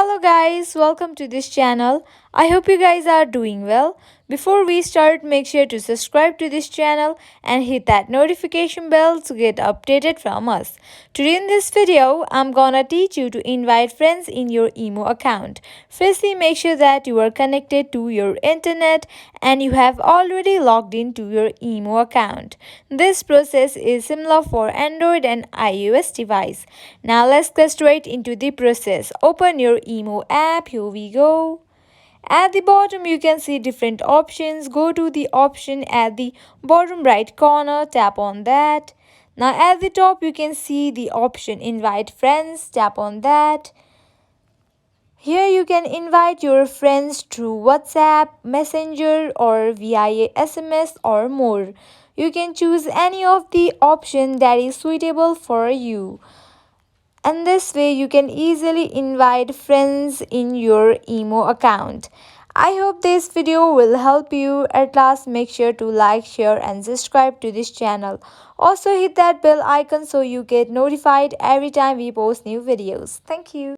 Hello guys, welcome to this channel. I hope you guys are doing well. Before we start, make sure to subscribe to this channel and hit that notification bell to get updated from us. Today in this video, I'm gonna teach you to invite friends in your IMO account. Firstly, make sure that you are connected to your internet and you have already logged into your IMO account. This process is similar for Android and iOS device. Now let's get straight into the process. Open your IMO app. Here we go. At the bottom, you can see different options. Go to the option at the bottom right corner. Tap on that. Now at the top, you can see the option invite friends. Tap on that. Here you can invite your friends through WhatsApp, Messenger or via SMS or more. You can choose any of the option that is suitable for you. And this way you can easily invite friends in your IMO account. I hope this video will help you. At last, make sure to like, share and subscribe to this channel. Also hit that bell icon so you get notified every time we post new videos. Thank you.